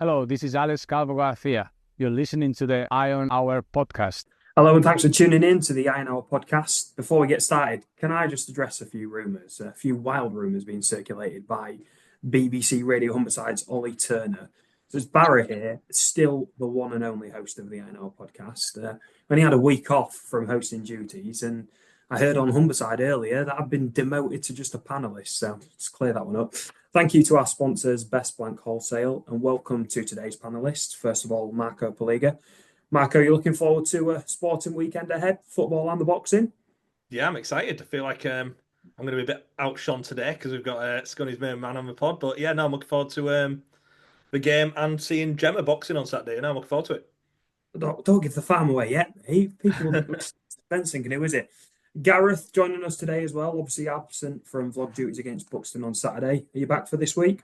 Hello, this is Alex Calvo Garcia. You're listening to the Iron Hour podcast. Hello, and thanks for tuning in to the Iron Hour podcast. Before we get started, can I just address a few rumours, a few wild rumours being circulated by BBC Radio Humberside's Ollie Turner? So it's Barra here, still the one and only host of the Iron Hour podcast. When he had a week off from hosting duties, and I heard on Humberside earlier that I've been demoted to just a panelist. So let's clear that one up. Thank you to our sponsors, Best Blank Wholesale, and welcome to today's panelists. First of all, Marco Poliga. Marco, you're looking forward to a sporting weekend ahead, football and the boxing? Yeah, I'm excited. I feel like I'm going to be a bit outshone today because we've got Scunny's main man on the pod. But yeah, no, I'm looking forward to the game and seeing Gemma boxing on Saturday. And I'm looking forward to it. Don't give the farm away yet. People will be thinking, who is it? Gareth joining us today as well, obviously absent from vlog duties against Buxton on Saturday. Are you back for this week?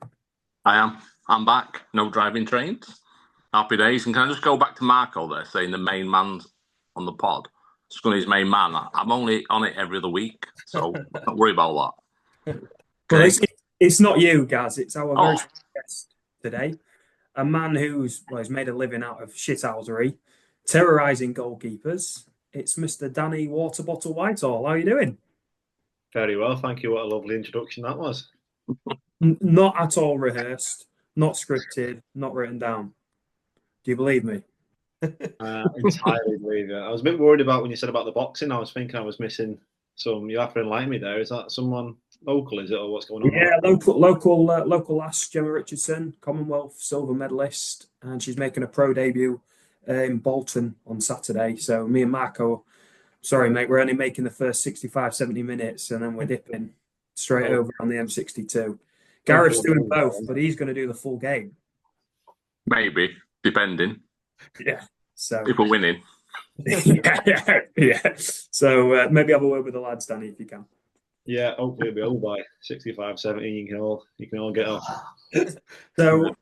I am. I'm back. No driving trains. Happy days. And can I just go back to Marco there, saying the main man's on the pod? Scunny's main man. I'm only on it every other week, so don't worry about that. Okay. Well, it's not you, Gaz. It's our very special guest today. A man who's made a living out of shithousery, terrorising goalkeepers. It's Mr Danny Waterbottle Whitehall. How are you doing? Very well, thank you. What a lovely introduction that was. Not at all rehearsed, not scripted, not written down. Do you believe me? Entirely believe it. I was a bit worried about when you said about the boxing. I was thinking I was missing some. You have to enlighten me there. Is that someone local? Is it, or what's going on? Yeah, local lass, Gemma Richardson, Commonwealth silver medalist, and she's making a pro debut in Bolton on Saturday. So me and Marco, sorry mate, we're only making the first 65, 70 minutes, and then we're dipping straight over on the M62. Gareth's doing both, but he's going to do the full game. Maybe, depending. Yeah. So if we're winning. yeah. So maybe have a word with the lads, Danny, if you can. Yeah, hopefully it'll be over by 65, 70. You can all get off. So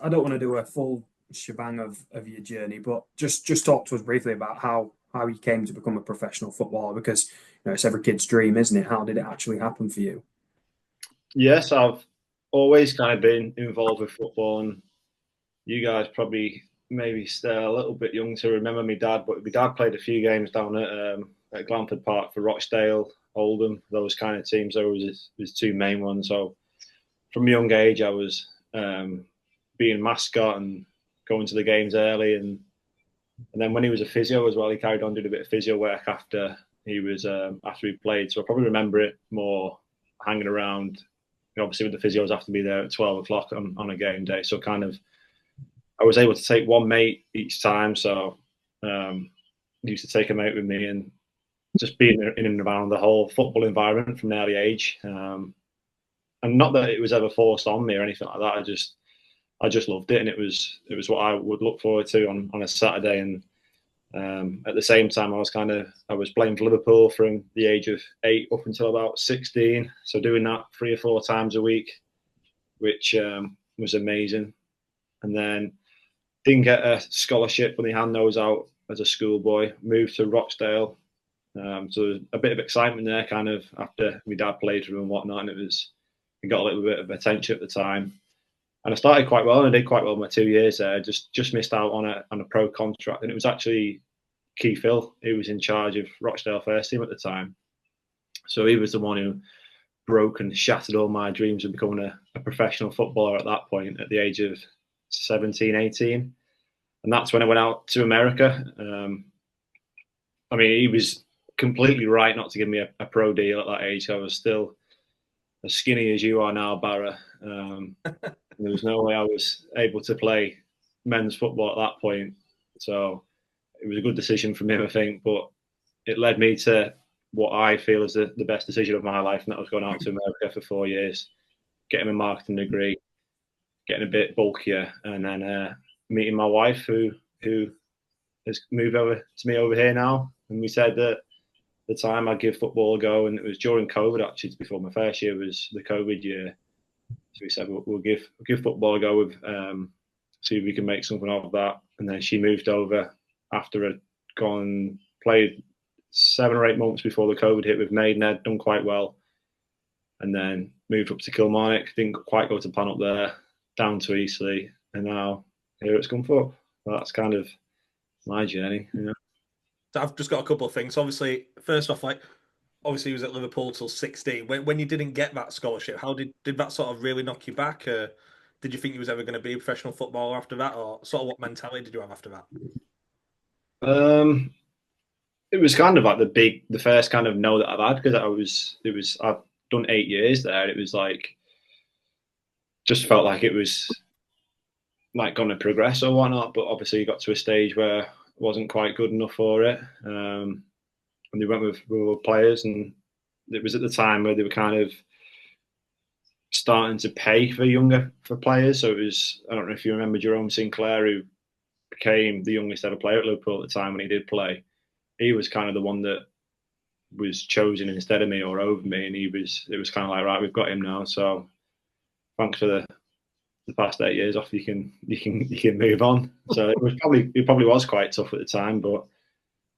I don't want to do a full shebang of your journey, but just talk to us briefly about how you came to become a professional footballer, because it's every kid's dream, isn't it? How did it actually happen for you? Yes, I've always kind of been involved with football, and you guys probably maybe still a little bit young to remember my dad, but my dad played a few games down at Glanford Park for Rochdale, Oldham, those kind of teams. Those was his two main ones. So from a young age, I was being mascot and going to the games early, and then when he was a physio as well, he carried on doing a bit of physio work after he played. So I probably remember it more hanging around. Obviously, with the physios, I have to be there at 12 o'clock on a game day. So kind of, I was able to take one mate each time. So I used to take a mate with me, and just being in and around the whole football environment from an early age. And not that it was ever forced on me or anything like that. I just loved it, and it was what I would look forward to on a Saturday. And at the same time, I was playing for Liverpool from the age of 8 up until about 16. So doing that 3 or 4 times a week, which was amazing. And then didn't get a scholarship when they hand those out as a schoolboy. Moved to Rochdale. So there was a bit of excitement there, kind of after my dad played for him and whatnot, and it got a little bit of attention at the time. And I started quite well, and I did quite well in my 2 years there. Just missed out on a pro contract, and it was actually Keith Hill who was in charge of Rochdale first team at the time. So he was the one who broke and shattered all my dreams of becoming a professional footballer at that point, at the age of 17, 18. And that's when I went out to America. He was completely right not to give me a pro deal at that age. I was still as skinny as you are now, Barra. There was no way I was able to play men's football at that point. So it was a good decision for me, I think, but it led me to what I feel is the best decision of my life, and that was going out to America for 4 years, getting a marketing degree, getting a bit bulkier, and then meeting my wife who has moved over to me over here now. And we said that the time I'd give football a go, and it was during COVID actually, before my first year was the COVID year. So we said we'll give football a go with see if we can make something of that. And then she moved over after I'd played 7 or 8 months before the COVID hit with Maidenhead, done quite well, and then moved up to Kilmarnock. Didn't quite go to plan up there, down to Eastleigh, and now here it's come for. That's kind of my journey. So I've just got a couple of things. Obviously, first off, obviously he was at Liverpool till 16. When you didn't get that scholarship, how did that sort of really knock you back? Did you think you was ever going to be a professional footballer after that, or sort of what mentality did you have after that? It was kind of like the first kind of no that I've had, because I've done 8 years there. It was like, just felt like it was like going to progress or whatnot, but obviously you got to a stage where it wasn't quite good enough for it. And they went with players, and it was at the time where they were kind of starting to pay for players. So it was, I don't know if you remember Jerome Sinclair, who became the youngest ever player at Liverpool at the time when he did play. He was kind of the one that was chosen instead of me or over me, and it was kind of like, right, we've got him now. So thanks for the past 8 years off. You can move on. So it probably was quite tough at the time, but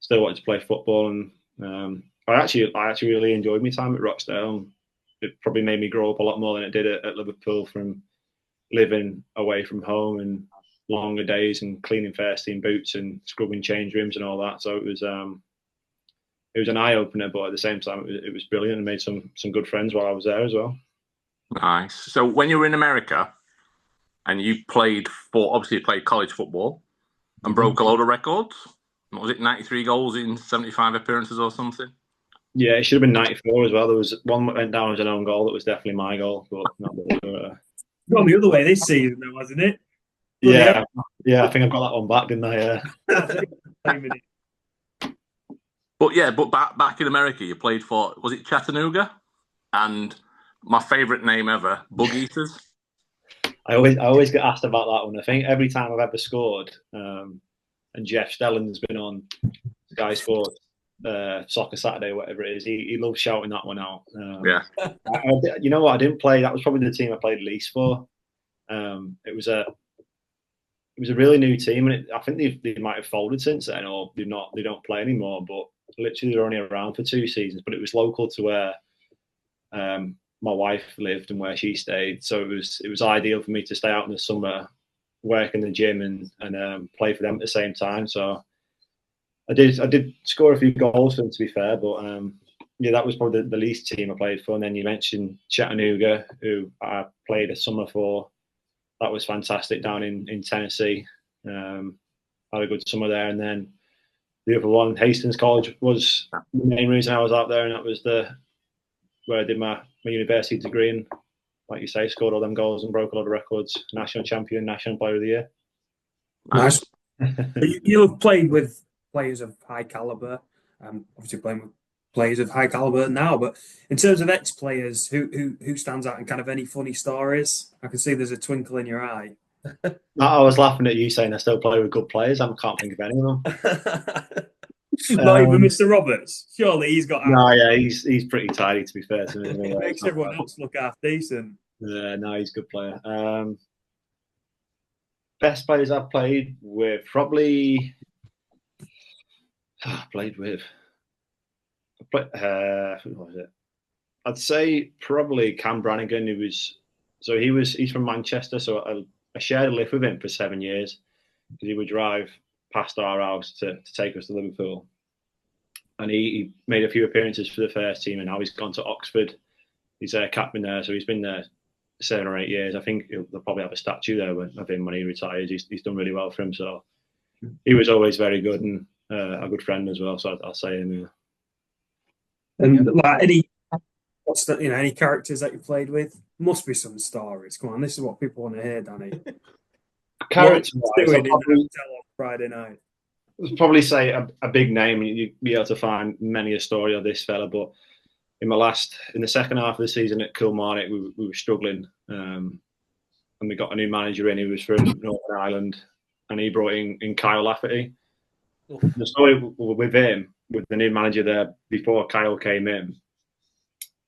still wanted to play football, and I actually really enjoyed my time at Rochdale. It probably made me grow up a lot more than it did at Liverpool, from living away from home and longer days and cleaning first team boots and scrubbing change rooms and all that. So it was an eye opener, but at the same time it was brilliant, and made some good friends while I was there as well. Nice. So when you were in America and you played college football and broke a load of records, what was it, 93 goals in 75 appearances or something? Yeah, it should have been 94 as well. There was one that went down as an own goal that was definitely my goal, but not Gone the other way this season, though, hasn't it? Yeah, I think I've got that one back, didn't I? Yeah. But back in America, you played for, was it Chattanooga? And my favourite name ever, Bug Eaters. I always get asked about that one. I think every time I've ever scored, and Jeff Stelling's been on Sky Sports Soccer Saturday, whatever it is, he loves shouting that one out. You know what? I didn't play. That was probably the team I played least for. It was a really new team, and I think they might have folded since then, or they don't play anymore. But literally, they're only around for 2 seasons. But it was local to where my wife lived and where she stayed, so it was ideal for me to stay out in the summer, work in the gym, and play for them at the same time. So I did score a few goals for them, to be fair, but yeah, that was probably the least team I played for. And then you mentioned Chattanooga, who I played a summer for. That was fantastic down in Tennessee. Had a good summer there. And then the other one, Hastings College, was the main reason I was out there, and that was where I did my university degree, and like you say, scored all them goals and broke a lot of records. National champion, national player of the year. Nice. You've played with players of high caliber. Obviously playing with players of high caliber now, but in terms of ex-players, who stands out, and kind of any funny stories? I can see there's a twinkle in your eye. I was laughing at you saying I still play with good players. I can't think of any of them. Not even Mr. Roberts. Surely he's got. No, yeah, he's pretty tidy, to be fair to me. Makes everyone else look half decent. Yeah, no, he's a good player. Best players I've played with, probably. Who was it? I'd say probably Cam Brannigan. He's from Manchester, so I shared a lift with him for 7 years, because he would drive past our house to take us to Liverpool. And he made a few appearances for the first team, and now he's gone to Oxford. He's a captain there, so he's been there 7 or 8 years. I think they'll probably have a statue there of him when he retires. He's done really well for him, so he was always very good, and a good friend as well. So I'll say him. Yeah. And like any characters that you played with? Must be some stories. Come on, this is what people want to hear, Danny. Character doing on Friday night. I'd probably say a big name. You'd be able to find many a story of this fella. But in the second half of the season at Kilmarnock, we were struggling, and we got a new manager in. He was from Northern Ireland, and he brought in Kyle Lafferty. The story with him, with the new manager there, before Kyle came in,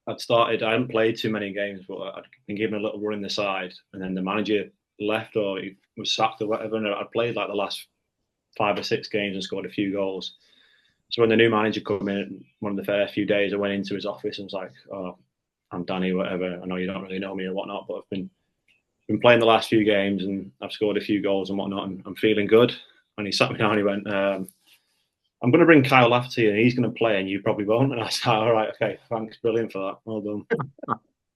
I hadn't played too many games, but I'd been given a little run in the side, and then the manager left, or he was sacked or whatever, and I'd played like the last 5 or 6 games and scored a few goals. So when the new manager came in, one of the first few days, I went into his office and was like, "Oh, I'm Danny, whatever. I know you don't really know me or whatnot, but I've been been playing the last few games and I've scored a few goals and whatnot, and I'm feeling good. And he sat me down and he went, I'm going to bring Kyle Lafferty and he's going to play and you probably won't. And I said, all right, okay, thanks, brilliant for that. Well done.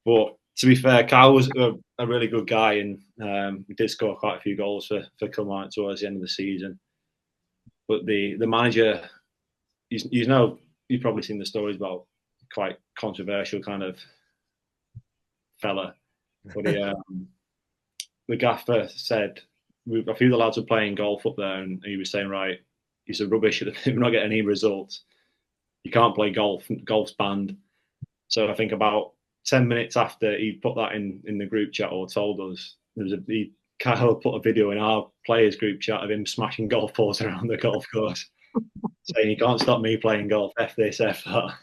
But to be fair, Kyle was a really good guy, and he did score quite a few goals for Kilmarnock towards the end of the season. But the manager, you've probably seen the stories about quite controversial kind of fella. But the gaffer said, a few of the lads were playing golf up there, and he was saying, right, he said, rubbish, we're not getting any results. You can't play golf, golf's banned. So I think about 10 minutes after he put that in the group chat or told us, Kyle put a video in our players group chat of him smashing golf balls around the golf course, saying, you can't stop me playing golf, F this, F that.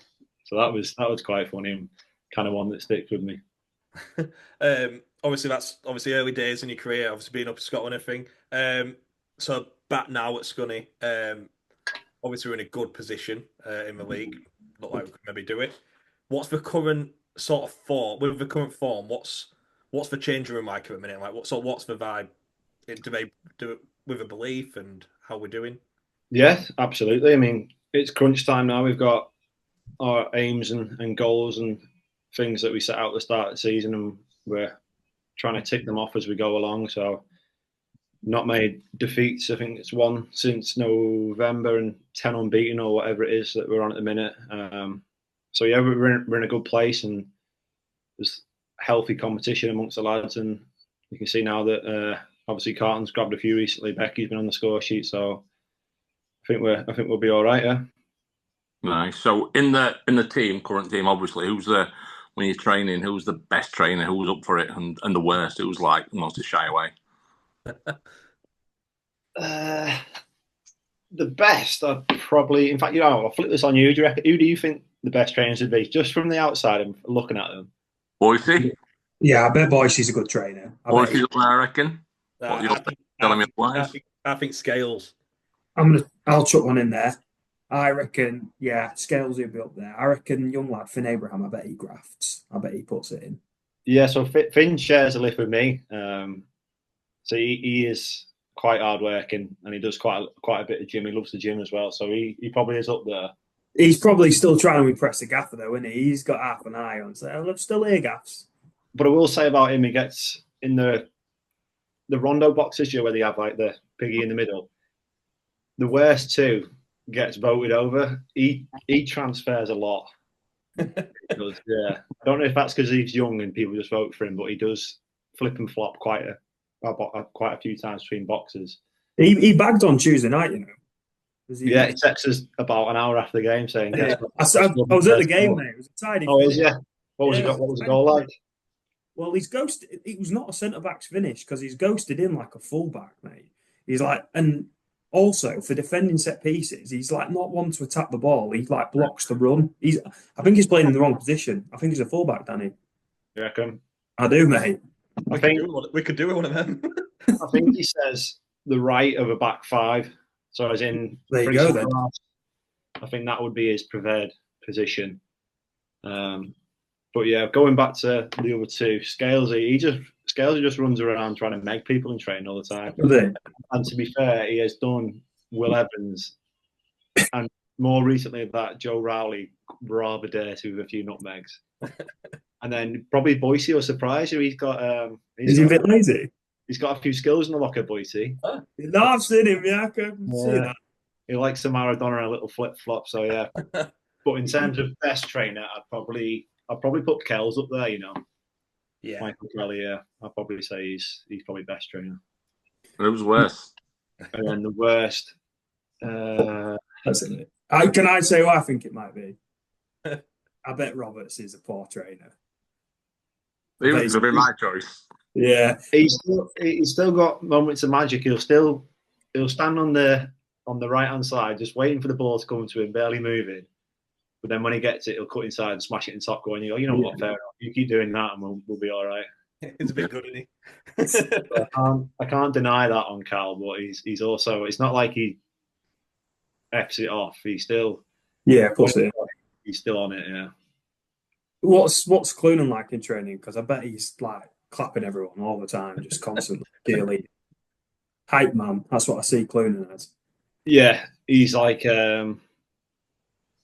So that was quite funny, and kind of one that sticks with me. Obviously, that's early days in your career, obviously being up in Scotland and everything. So back now at Scunny, obviously we're in a good position in the league. Look like we could maybe do it. What's the current sort of form? With the current form, what's the changing room like at the minute? Like, what's the vibe? Do they do it with a belief and how we're doing? Yeah, absolutely. I mean, it's crunch time now. We've got our aims and goals and things that we set out at the start of the season, and we're trying to tick them off as we go along. So, not made defeats. I think it's one since November and 10 unbeaten or whatever it is that we're on at the minute. So yeah, we're in a good place, and there's healthy competition amongst the lads, and you can see now that obviously Carlton's grabbed a few recently. Becky's been on the score sheet, so I think we'll be all right. Yeah. Nice. So in the current team, obviously, when you're training, who's the best trainer? Who's up for it, and the worst? Who's like most to shy away? The best, I'd probably. In fact, I'll flip this on you. Who do you think the best trainers would be, just from the outside and looking at them? Boise? Yeah, I bet Boise's a good trainer. Boise's up there, I reckon. I think Scales. I'll chuck one in there. I reckon, yeah, Scales will be up there. I reckon young lad Finn Abraham, I bet he grafts. I bet he puts it in. Yeah, so Finn shares a lift with me. So he is quite hard working, and he does quite a bit of gym. He loves the gym as well, so he probably is up there. He's probably still trying to impress the gaffer though, isn't he? He's got half an eye on. So I'm still here, gaffs. But I will say about him, he gets in the rondo boxes, where they have like the piggy in the middle. The worst two gets voted over. He transfers a lot. Does, yeah. I don't know if that's because he's young and people just vote for him, but he does flip and flop quite a few times between boxes. He bagged on Tuesday night, He texts us about an hour after the game saying, I was at the game, mate. It was a tidy finish. Yeah. What was the goal like? Well, he's ghosted. It was not a centre-back's finish because he's ghosted in like a full-back, mate. He's like, and also for defending set pieces, he's like not one to attack the ball. He like blocks the run. I think he's playing in the wrong position. I think he's a full-back, Danny. You reckon? I do, mate. We could do it one of them. I think he says the right of a back five. So as in, there you go then. I think that would be his preferred position. But yeah, going back to the other two, Scalesy just runs around trying to make people in training all the time. And to be fair, he has done Will Evans, and more recently that Joe Rowley rather dirty with a few nutmegs. And then probably Boise will surprise you. Is he a bit lazy? He's got a few skills in the locker, Boise. No, I've seen him. Yeah, I can see that. He likes some Maradona and a little flip flop. So yeah. But in terms of best trainer, I'd probably put Kells up there. Yeah. Michael Kelly. Yeah, I'd probably say he's probably best trainer. Who's worse? And then the worst. That's it. Can I say who I think it might be? I bet Roberts is a poor trainer. He was going to be my choice. Yeah, he's still got moments of magic. He'll stand on the right hand side, just waiting for the ball to come to him, barely moving. But then when he gets it, he'll cut inside and smash it in top goal. And you go, what? Fair enough. You keep doing that, and we'll be all right. He's a bit good, isn't he? I can't deny that on Cal, but he's also. It's not like he F's it off. He's still. Yeah, of course it is. He's still on it. Yeah. What's Clunan like in training? Because I bet he's like clapping everyone all the time, just constantly. Cheerleading. Hype man. That's what I see Cloonan as. Yeah, he's like the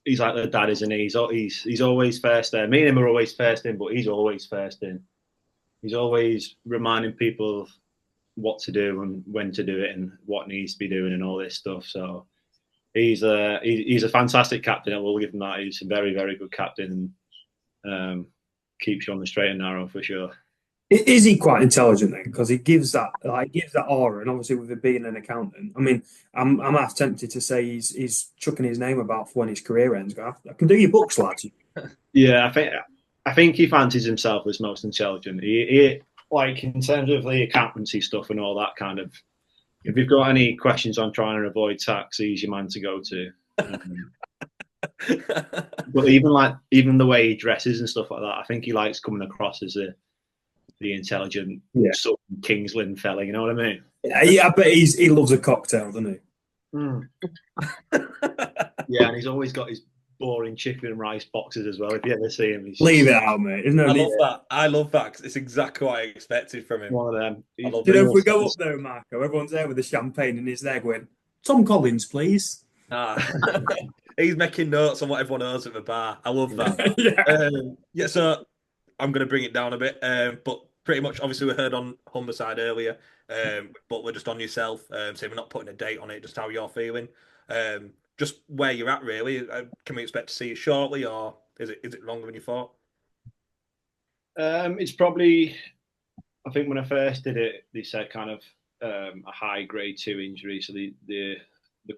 dad, isn't he? He's always first there. Me and him are always first in, but he's always first in. He's always reminding people what to do and when to do it and what needs to be doing and all this stuff. So he's a fantastic captain. I will give him that. He's a very, very good captain and keeps you on the straight and narrow for sure. Is he quite intelligent then? Because he gives that aura, and obviously with it being an accountant, I mean, I'm half tempted to say he's chucking his name about for when his career ends. I can do your books, lads. Yeah, I think he fancies himself as most intelligent. He like in terms of the accountancy stuff and all that kind of. If you've got any questions on trying to avoid tax, he's your man to go to. But even the way he dresses and stuff like that, I think he likes coming across as the intelligent sort of Kingsland fella. You know what I mean? Yeah, I bet he loves a cocktail, doesn't he? Mm. Yeah, and he's always got his boring chicken and rice boxes as well. If you ever see him, leave it out, mate. I love that because it's exactly what I expected from him. One of them. If we go up there, Marco, everyone's there with the champagne and he's there going, "Tom Collins, please." He's making notes on what everyone owes at the bar. I love that. So I'm going to bring it down a bit, but pretty much, obviously, we heard on Humberside earlier, but we're just on yourself, so we're not putting a date on it, just how you're feeling. Just where you're at, really. Can we expect to see you shortly, or is it longer than you thought? It's probably, I think when I first did it, they said kind of a high grade 2 injury. So the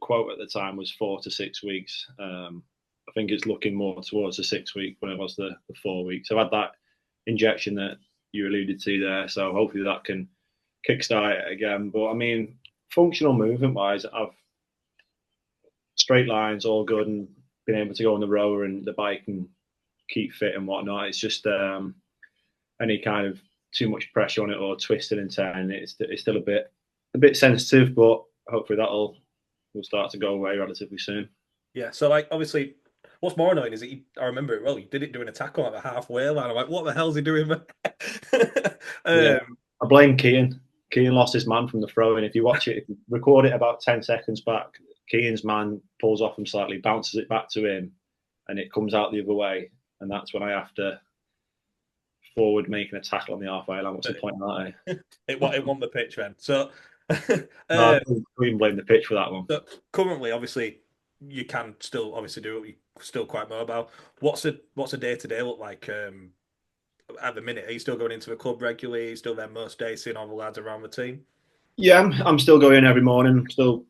quote at the time was 4 to 6 weeks. I think it's looking more towards the 6 week when it was the 4 weeks. I've had that injection that you alluded to there, so hopefully that can kickstart it again. But I mean, functional movement wise, I've straight lines all good and been able to go on the rower and the bike and keep fit and whatnot. It's just any kind of too much pressure on it or twisting and turning it's still a bit sensitive, but hopefully will start to go away relatively soon. Yeah, so like obviously what's more annoying is that I remember it well, he did it doing a tackle at the halfway line. I'm like, what the hell's he doing? I blame Kean. Kean lost his man from the throw in. If you watch it, if you record it about 10 seconds back, Kean's man pulls off him slightly, bounces it back to him, and it comes out the other way. And that's when I have to forward making a tackle on the halfway line. What's the point of that? Eh? It won the pitch then. So no, I couldn't blame the pitch for that one. So currently, obviously, you can still obviously do it. You're still quite mobile. What's a day-to-day look like at the minute? Are you still going into the club regularly? Are you still there most days, seeing all the lads around the team? Yeah, I'm still going every morning. Still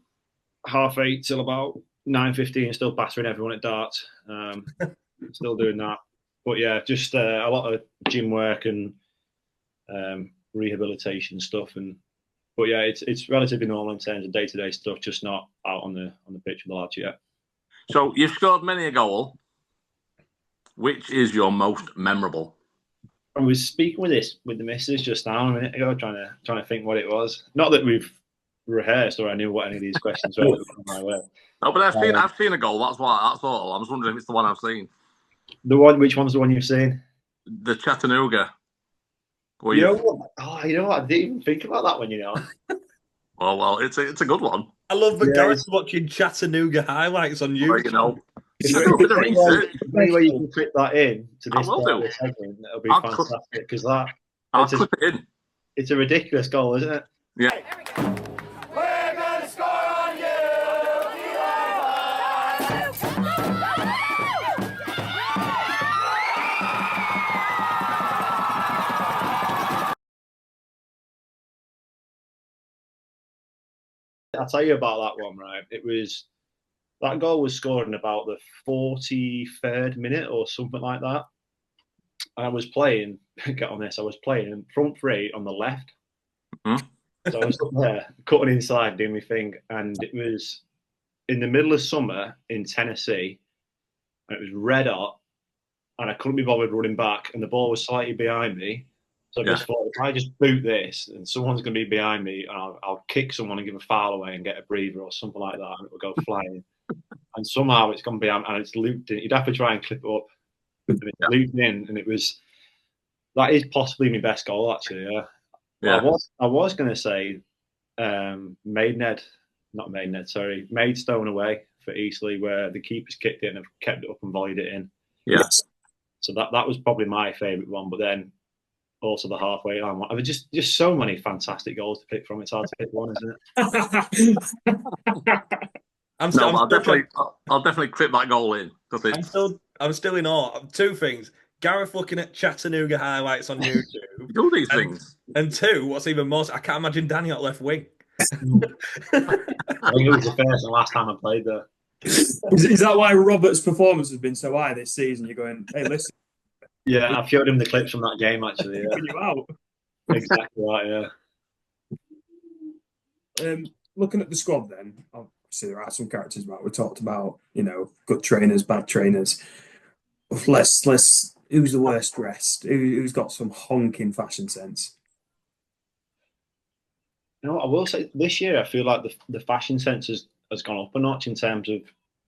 8:30 till about 9:15. Still battering everyone at darts. Still doing that. But yeah, just a lot of gym work and rehabilitation stuff. But yeah, it's relatively normal in terms of day-to-day stuff. Just not out on the pitch with the lads yet. So you've scored many a goal. Which is your most memorable? I was speaking with the missus just now a minute ago, trying to think what it was. Not that we've rehearsed or I knew what any of these questions were my way. No, but I've seen a goal. That's all. I was wondering if it's the one I've seen. Which one's the one you've seen? The Chattanooga. You know what? I didn't even think about that one. You know. Well, it's a good one. I love that Gareth's watching Chattanooga highlights on YouTube. Well, you know. Any way you can clip that in to this segment, that'll be fantastic because I'll clip it in. It's a ridiculous goal, isn't it? Yeah. We're gonna score on you. I'll tell you about that one, right? That goal was scored in about the 43rd minute or something like that. And I was playing, get on this, I was playing in front three on the left. Mm-hmm. So I was up there, cutting inside, doing my thing. And it was in the middle of summer in Tennessee. And it was red hot. And I couldn't be bothered running back. And the ball was slightly behind me. So I just thought, if I just boot this and someone's going to be behind me, and I'll kick someone and give a foul away and get a breather or something like that, and it will go flying. And somehow it's gone behind and it's looped in. You'd have to try and clip it up. And it's looped in, and it was That is possibly my best goal, actually. Yeah. Yeah. I was going to say Maidstone away for Eastleigh, where the keepers kicked it and have kept it up and volleyed it in. Yeah. So that was probably my favourite one. But then also the halfway line one. I mean, just so many fantastic goals to pick from. It's hard to pick one, isn't it? I'll definitely clip that goal in because I'm still in awe. Two things: Gareth looking at Chattanooga highlights on YouTube. Do these things. And two, what's even more, I can't imagine Danny at left wing. I think it was the first and last time I played there. Is that why Robert's performance has been so high this season? You're going, hey, listen. Yeah, I showed him the clips from that game, actually. Yeah. You out. Exactly right, yeah. Looking at the squad then, obviously there are some characters, right? We talked about, good trainers, bad trainers. Let's who's the worst dressed? Who's got some honking fashion sense? I will say this year I feel like the fashion sense has gone up a notch in terms of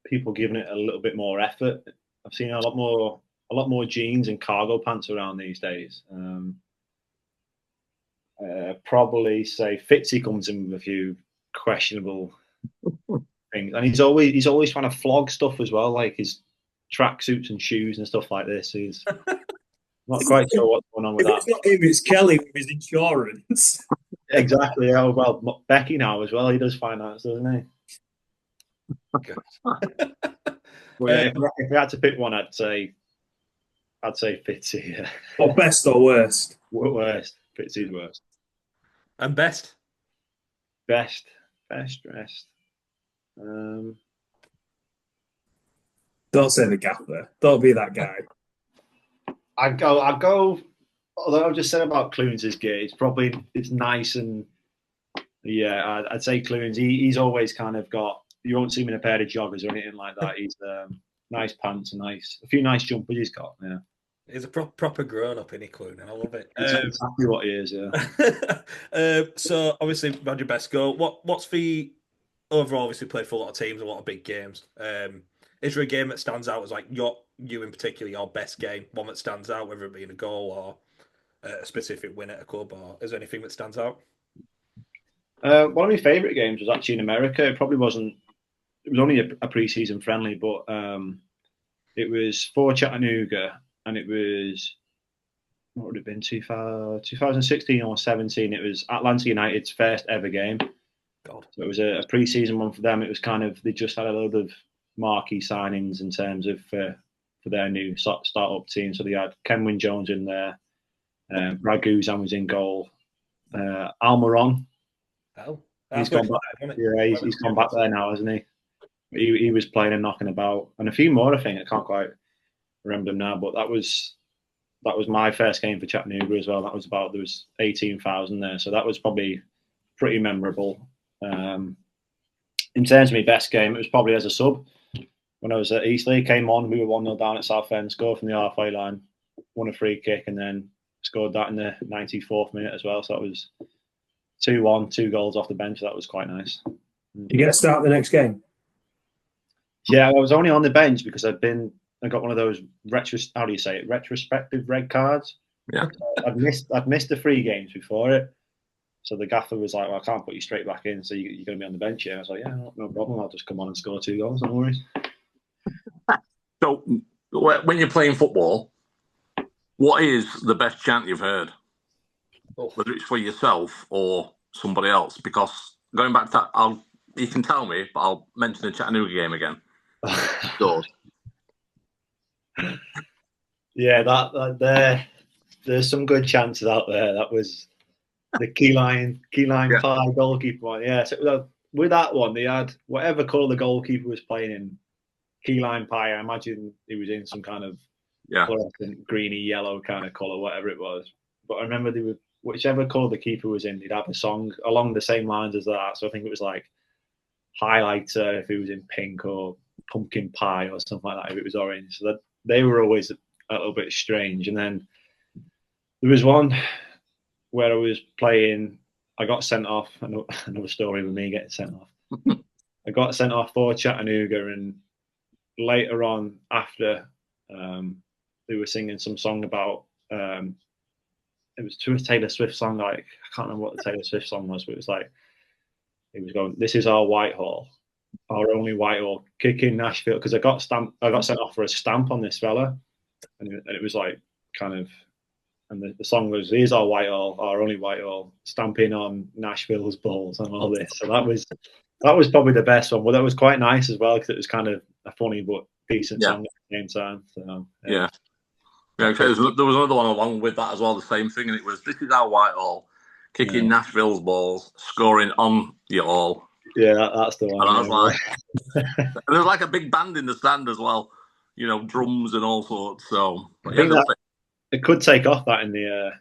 people giving it a little bit more effort. I've seen a lot more jeans and cargo pants around these days. Probably say Fitzy comes in with a few questionable things, and he's always trying to flog stuff as well, like his tracksuits and shoes and stuff like this. He's not quite sure what's going on with that. It's not him, it's Kelly with his insurance. Exactly. Yeah. Well, Becky now as well. He does finance, doesn't he? Well, yeah, if I had to pick one, I'd say Fitzy. Yeah. Or best or worst? Worst. Fitzy's worst. And best? Best dressed. Don't say the gaffer. Don't be that guy. I'd go. Although I've just said about Clunes' gear, it's nice and yeah, I'd say Clunes. He's always kind of got. You won't see him in a pair of joggers or anything like that. He's nice pants and a few nice jumpers he's got. Yeah, he's a proper grown up in Clune, and I love it. That's exactly what he is. Yeah. So obviously, you had your best goal. What's the overall? Obviously, played for a lot of teams, a lot of big games. Is there a game that stands out as like you in particular, your best game, one that stands out, whether it be in a goal or a specific win at a club, or is there anything that stands out? One of my favourite games was actually in America. It probably wasn't. It was only a pre-season friendly, but it was for Chattanooga, and it was what would it have been 2016 or 17. It was Atlanta United's first ever game. God. So it was a pre-season one for them. It was kind of they just had a load of marquee signings in terms of for their new start-up team. So they had Ken Wynne-Jones in there. Brad Guzan was in goal. Almiron. He's gone back. Yeah, he's gone back there now, hasn't he? He was playing and knocking about, and a few more. I think I can't quite remember them now, but that was my first game for Chattanooga as well. There was 18,000 there, so that was probably pretty memorable. In terms of my best game, it was probably as a sub when I was at Eastleigh. Came on, we were 1-0 down at Southend, scored from the halfway line, won a free kick, and then scored that in the 94th minute as well. So that was 2-1, 2 goals off the bench. That was quite nice. Did you get a start the next game? Yeah, I was only on the bench because I got one of those retrospective red cards. Yeah, I'd missed the 3 games before it, so the gaffer was like, "Well, I can't put you straight back in, so you're going to be on the bench here." I was like, "Yeah, no problem. I'll just come on and score 2 goals. No worries." So, when you're playing football, what is the best chant you've heard? Whether it's for yourself or somebody else? Because going back to that, you can tell me, but I'll mention the Chattanooga game again. Yeah, there's some good chances out there. That was the keyline pie goalkeeper one. Yeah, so with that one, they had whatever colour the goalkeeper was playing in. Keyline pie. I imagine he was in some kind of fluorescent greeny yellow kind of colour, whatever it was. But I remember they were whichever colour the keeper was in, they'd have a song along the same lines as that. So I think it was like highlighter if it was in pink, or pumpkin pie or something like that if it was orange. So they were always a little bit strange. And then there was one where I was playing, I got sent off. Another story with me getting sent off. I got sent off for Chattanooga, and later on after they were singing some song about it was to a Taylor Swift song. Like, I can't remember what the Taylor Swift song was, but it was like, he was going, "This is our Whitehall, our only Whitehall, kicking Nashville." Because I got sent off for a stamp on this fella, and it was like kind of, and the song was, "Here's our Whitehall, our only Whitehall, stamping on Nashville's balls," and all this. So that was probably the best one. Well, that was quite nice as well, because it was kind of a funny but decent song at the same time. So yeah. There was another one along with that as well, the same thing, and it was, "This is our Whitehall, kicking Nashville's balls, scoring on you all." Yeah, that's the one. And I was like, and there was like a big band in the stand as well, drums and all sorts. So I think it could take off that in the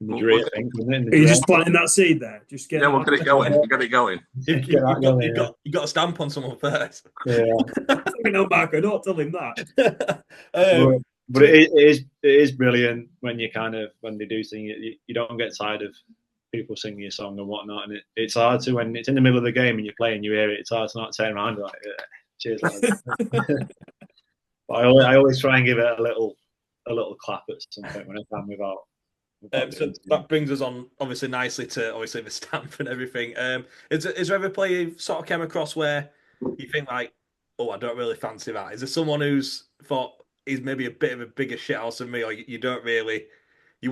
Dre, I think. Are you just planting that seed there? Just get we'll get it going. We'll get it going. You got a stamp on someone first. Yeah. No, Marco, don't tell him that. But it is brilliant when they do sing it. You don't get tired of people singing your song and whatnot, and it's hard to, when it's in the middle of the game and you're playing, you hear it. It's hard to not turn around and like, cheers. But I always try and give it a little clap at some point when I can without. So that brings us on obviously nicely to obviously the stamp and everything. Is there ever a player you've sort of came across where you think like, oh, I don't really fancy that? Is there someone who's thought he's maybe a bit of a bigger shithouse than me, or you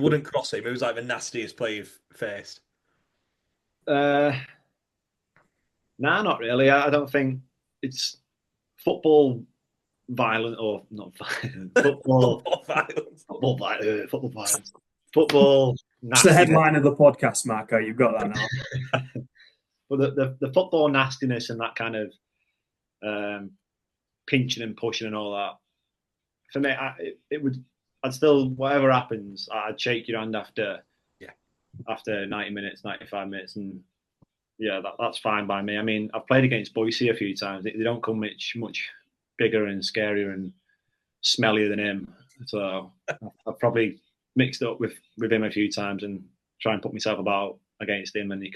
wouldn't cross him? Who's like the nastiest player you've faced? Nah, not really. I don't think it's football violent or not violent. Football violence. Football violence. Football. It's the headline of the podcast, Marco. You've got that now. But the football nastiness and that kind of pinching and pushing and all that. For me, I'd still, whatever happens, I'd shake your hand after 90 minutes, 95 minutes, and that's fine by me. I mean, I've played against Boise a few times. They don't come much bigger and scarier and smellier than him. So I've probably mixed up with him a few times and try and put myself about against him, and you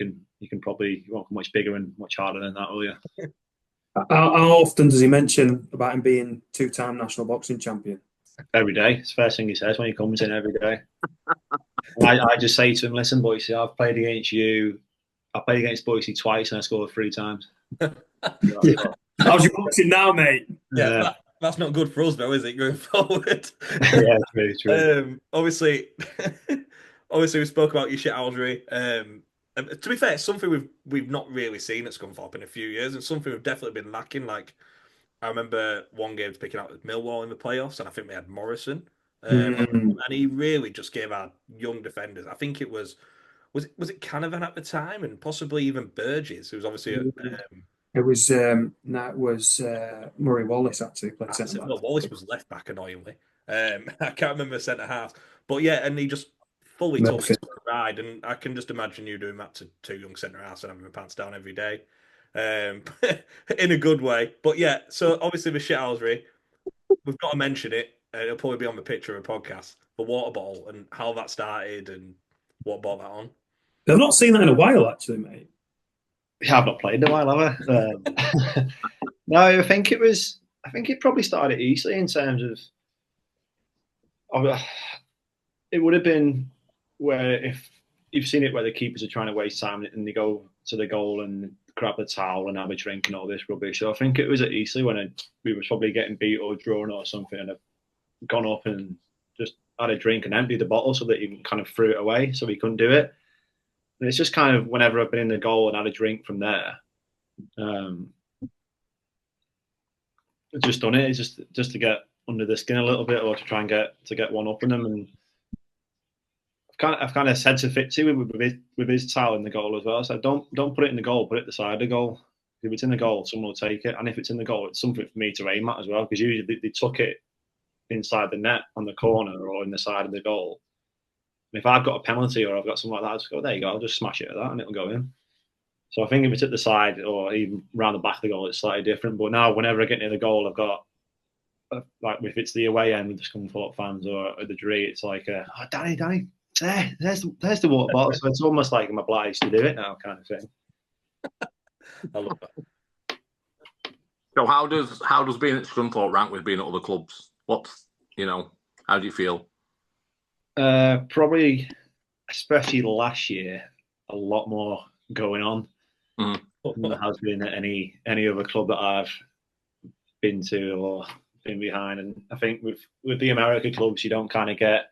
won't come much bigger and much harder than that, will you? How often does he mention about him being 2-time national boxing champion? Every day. It's the first thing he says when he comes in every day. I just say to him, "Listen, Boise, I've played against you. I played against Boise twice and I scored 3 times." How's your boxing now, mate? Yeah, that's not good for us, though, is it, going forward? Yeah, it's really true. Obviously, we spoke about your shithousery. To be fair, it's something we've not really seen at Scunthorpe in a few years, and something we've definitely been lacking. Like, I remember one game picking out with Millwall in the playoffs, and I think we had Morrison, and he really just gave our young defenders. I think it was it Canavan at the time, and possibly even Burgess, who was obviously. It was Murray Wallace actually played centre back. Well, Wallace was left back, annoyingly. I can't remember centre half, but yeah, and he just fully took it for a ride, and I can just imagine you doing that to 2 young centre halves and having my pants down every day, in a good way. But yeah, so obviously the shithousery, we've got to mention it. It'll probably be on the picture of a podcast. The water bottle and how that started and what brought that on. I've not seen that in a while, actually, mate. Yeah, I've not played in a while, have I? No, I think it probably started easily in terms of it would have been where, if you've seen it, where the keepers are trying to waste time and they go to the goal and grab the towel and have a drink and all this rubbish. So I think it was at Eastleigh when we were probably getting beat or drawn or something, and I've gone up and just had a drink and emptied the bottle so that he kind of threw it away so he couldn't do it. And it's just kind of whenever I've been in the goal and had a drink from there, I've just done it. It's just to get under the skin a little bit, or to try and get one up on them. And I've kind of said to Fitzy with his towel in the goal as well. I said, don't put it in the goal, put it at the side of the goal. If it's in the goal, someone will take it, and if it's in the goal, it's something for me to aim at as well. Because usually they took it inside the net on the corner or in the side of the goal. And if I've got a penalty or I've got something like that, I just go, there you go, I'll just smash it at that and it'll go in. So I think if it's at the side or even around the back of the goal, it's slightly different. But now, whenever I get near the goal, I've got, like, if it's the away end with the Scunthorpe fans or at the Dree, it's like, oh, Danny, there's the water bottle. So it's almost like I'm obliged to do it now, kind of thing. I love that. So how does being at Scunthorpe rank with being at other clubs? How do you feel? Probably especially last year, a lot more going on than there has been at any other club that I've been to or been behind. And I think with the America clubs, you don't kind of get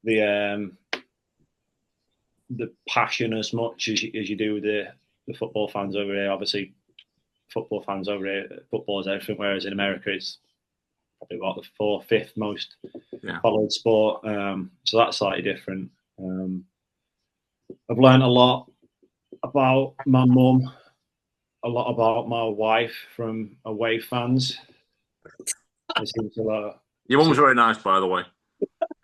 the passion as much as you do with the football fans over here. Obviously, football fans over here, football is everything, whereas in America it's probably about the 4th, 5th most followed sport. So that's slightly different. I've learned a lot about my mum, a lot about my wife from away fans. Your mum's very nice, by the way.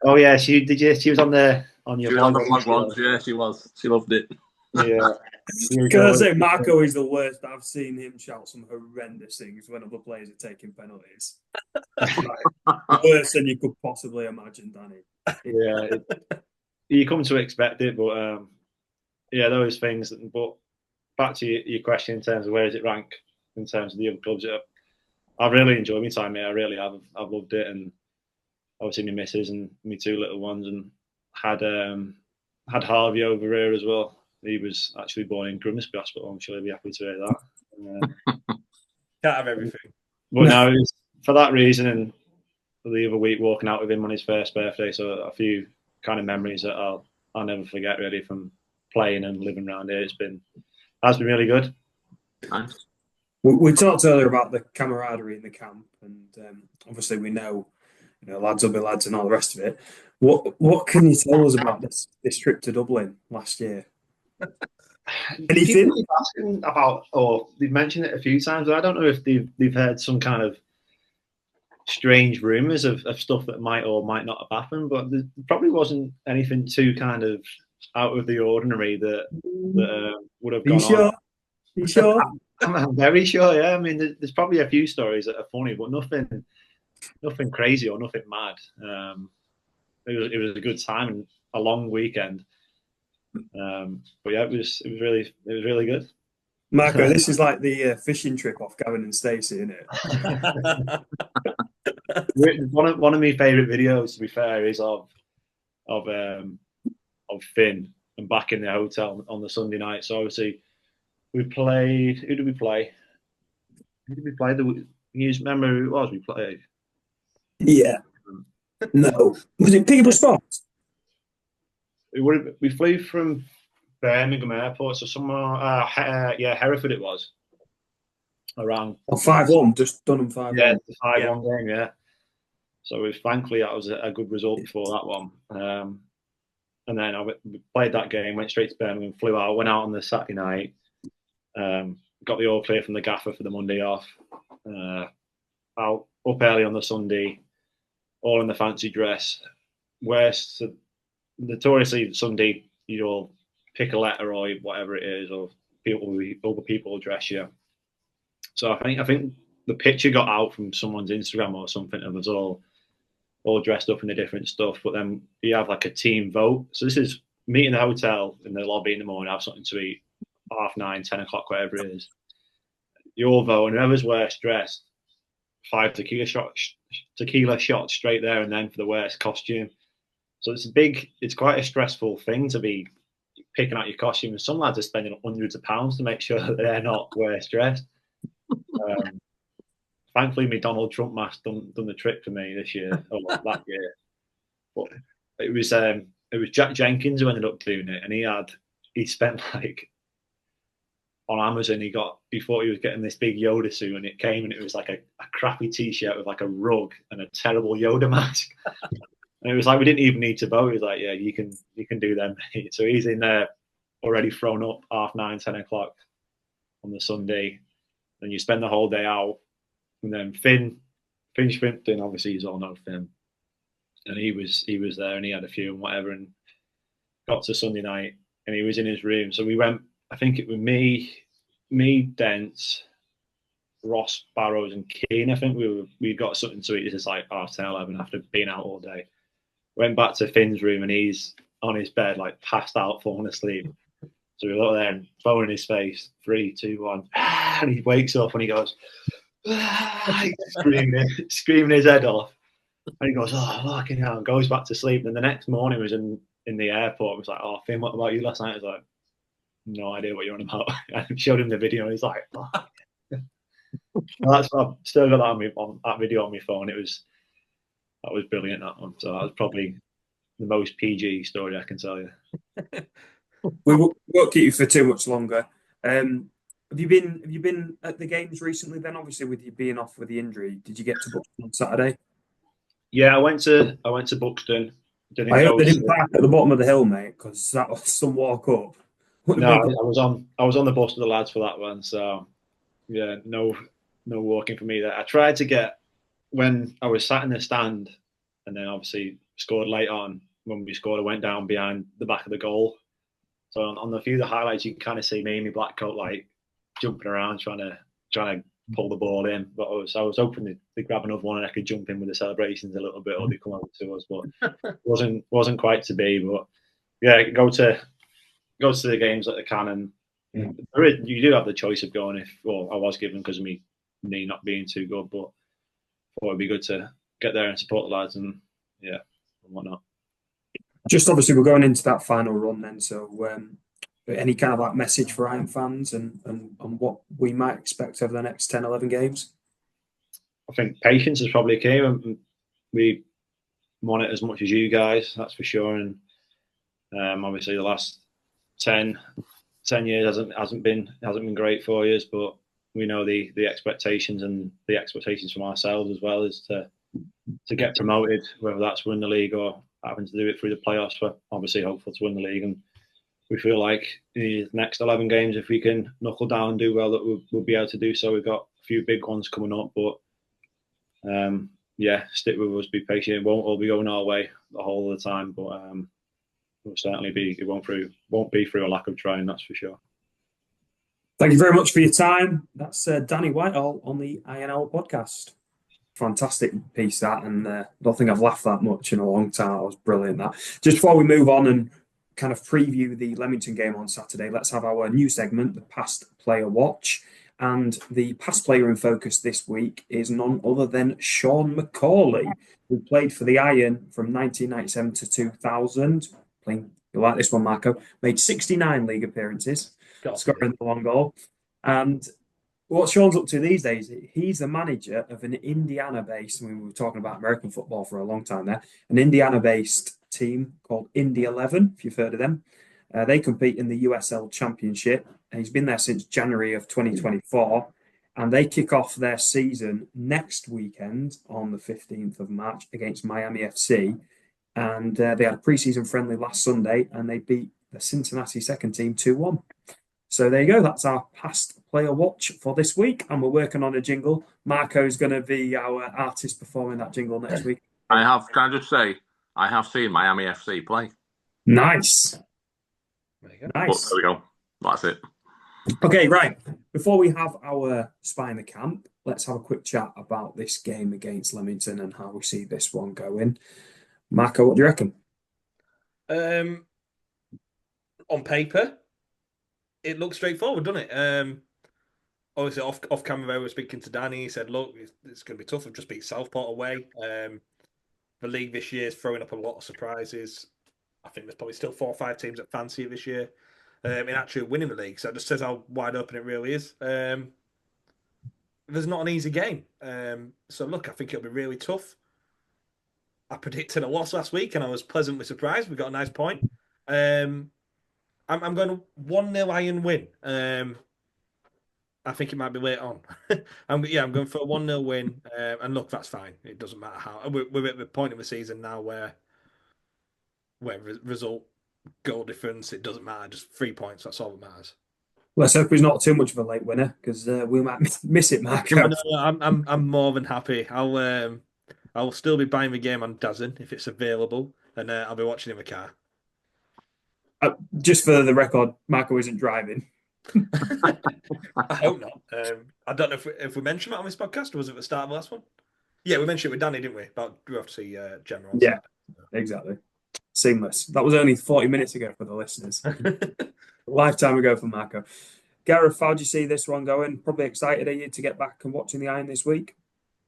Oh yeah, she was on your vlog once. Yeah, she was. She loved it. Yeah. Can I say Marco is the worst? I've seen him shout some horrendous things when other players are taking penalties. Worse than you could possibly imagine, Danny. Yeah, you come to expect it, but those things. But back to your question in terms of where does it rank in terms of the other clubs? I've really enjoyed my time here. I really have. I've loved it, and obviously my missus and my 2 little ones, and had Harvey over here as well. He was actually born in Grimsby Hospital. I'm sure he'll be happy to hear that. Can't have everything. But no, it was for that reason, and the other week walking out with him on his first birthday. So a few kind of memories that I'll never forget, really, from playing and living around here. Has been really good. Nice. We talked earlier about the camaraderie in the camp, and obviously we know, lads will be lads and all the rest of it. What can you tell us about this trip to Dublin last year? Anything? People keep asking about, or they've mentioned it a few times, but I don't know if they've heard some kind of strange rumours of stuff that might or might not have happened, but there probably wasn't anything too kind of out of the ordinary that would have gone on. Are you sure? I'm very sure, yeah. I mean, there's probably a few stories that are funny, but nothing crazy or nothing mad. It was a good time and a long weekend. But yeah, it was really good. Marco, this is like the fishing trip off Gavin and Stacey, isn't it? One of my favourite videos, to be fair, is of Finn and back in the hotel on the Sunday night. So obviously we played. Who did we play? Can you remember who it was we played? Yeah. No. Was it Peterborough Sports? We flew from Birmingham Airport, so somewhere, Hereford it was. Around 5-1, just done them 5-1. Yeah, the 5-1 game, yeah. So thankfully that was a good result before that one. And then we played that game, went straight to Birmingham, flew out, went out on the Saturday night, got the all clear from the gaffer for the Monday off, out up early on the Sunday, all in the fancy dress. Notoriously Sunday, you'll pick a letter or whatever it is, or other people will dress you. So I think the picture got out from someone's Instagram or something of us all dressed up in the different stuff. But then you have like a team vote. So this is meet in the hotel in the lobby in the morning, have something to eat, 9:30, 10 o'clock, whatever it is. You all vote, and whoever's worst dressed, 5 tequila shots straight there and then for the worst costume. So it's quite a stressful thing to be picking out your costume. And some lads are spending hundreds of pounds to make sure that they're not worst dressed. Thankfully, my Donald Trump mask done the trick for me this year, or that year. But it was Jack Jenkins who ended up doing it, and he spent like on Amazon. He thought he was getting this big Yoda suit, and it came and it was like a crappy T-shirt with like a rug and a terrible Yoda mask. And it was like we didn't even need to vote. He was like, "Yeah, you can do them." So he's in there already thrown up 9:30, 10 o'clock on the Sunday. Then you spend the whole day out. And then Finn Shrimpton, obviously you all know Finn. And he was there and he had a few and whatever, and got to Sunday night and he was in his room. So we went, I think it was me, Dents, Ross, Barrows and Keane. I think we got something to eat. It's like 10, 11 after being out all day. Went back to Finn's room and he's on his bed, like passed out, falling asleep. So we look there and phone in his face, 3, 2, 1. And he wakes up and he goes, screaming his head off. And he goes, "Oh, fucking hell," and goes back to sleep. And the next morning was in in the airport. I was like, "Oh, Finn, what about you last night?" I was like, "No idea what you're on about." I showed him the video, and he's like, "Oh." I've still got that video on my phone. That was brilliant, that one. So that was probably the most PG story I can tell you. We won't keep you for too much longer. Have you been at the games recently? Then, obviously, with you being off with the injury, did you get to Buxton on Saturday? Yeah, I went to Buxton. I hope they didn't park at the bottom of the hill, mate, because that was some walk up. No, I was on the bus with the lads for that one. So yeah, no walking for me there. I tried to get when I was sat in the stand, and then obviously scored late on. When we scored, I went down behind the back of the goal. So on the few of the highlights, you can kind of see me in my black coat, like jumping around, trying to pull the ball in. But I was hoping to grab another one and I could jump in with the celebrations a little bit, or they come over to us. But wasn't quite to be. But yeah, go to the games that they can, and you do have the choice of going. I was given because of me knee not being too good, but I thought it'd be good to get there and support the lads, and yeah, and whatnot. Just obviously, we're going into that final run then. So, any kind of like message for Iron fans and what we might expect over the next 10, 11 games? I think patience is probably key. And we want it as much as you guys, that's for sure. And obviously, the last 10 years hasn't been great for us, but we know the expectations and the expectations from ourselves as well is to get promoted, whether that's win the league or having to do it through the playoffs. We're obviously hopeful to win the league, and we feel like in the next 11 games, if we can knuckle down and do well, that we'll be able to do so. We've got a few big ones coming up, but stick with us, be patient. It won't all be going our way the whole of the time, but will certainly be. It won't be through a lack of trying, that's for sure. Thank you very much for your time. That's Danny Whitehall on the INL podcast. Fantastic piece that, and I don't think I've laughed that much in a long time. It was brilliant that. Just before we move on and kind of preview the Leamington game on Saturday, let's have our new segment, the Past Player Watch. And the past player in focus this week is none other than Shaun McCauley, who played for the Iron from 1997 to 2000. You like this one, Marco? Made 69 league appearances, scoring the long goal. And what Shaun's up to these days, he's the manager of an Indiana-based, we were talking about American football for a long time there, an Indiana-based team called Indy 11, if you've heard of them. They compete in the USL Championship. He's been there since January of 2024, and they kick off their season next weekend on the 15th of March against Miami FC. And they had a pre-season friendly last Sunday, and they beat the Cincinnati second team 2-1. So there you go. That's our past player watch for this week, and we're working on a jingle. Marco's going to be our artist performing that jingle next week. Can I just say, I have seen Miami FC play. Nice. There you go. Nice. But there we go. That's it. Okay, right. Before we have our spy in the camp, let's have a quick chat about this game against Leamington and how we see this one going. Marco, what do you reckon? On paper, it looks straightforward, doesn't it? Obviously, off camera, we were speaking to Danny. He said, "Look, it's going to be tough. We've just beat Southport away. The league this year is throwing up a lot of surprises. I think there's probably still 4 or 5 teams that fancy it this year in actually winning the league. So it just says how wide open it really is. There's not an easy game. So look, I think it'll be really tough. I predicted a loss last week, and I was pleasantly surprised. We got a nice point. I'm going to 1-0 Iron win. I think it might be late on. I'm going for a 1-0 win. And look, that's fine. It doesn't matter how. We're at the point of the season now where result, goal difference, it doesn't matter. Just 3 points. That's all that matters. Let's hope he's not too much of a late winner, because we might miss it, Marco. No, I'm more than happy. I'll still be buying the game on DAZN if it's available, and I'll be watching in the car. Just for the record, Marco isn't driving. I hope not. I don't know if we mentioned that on this podcast, or was it at the start of the last one? Yeah, we mentioned it with Danny, didn't we? About we have to see Gemma on Yeah, exactly. Seamless. That was only 40 minutes ago for the listeners. Lifetime ago for Marco. Gareth, how do you see this one going? Probably excited, are you, to get back and watching the Iron this week?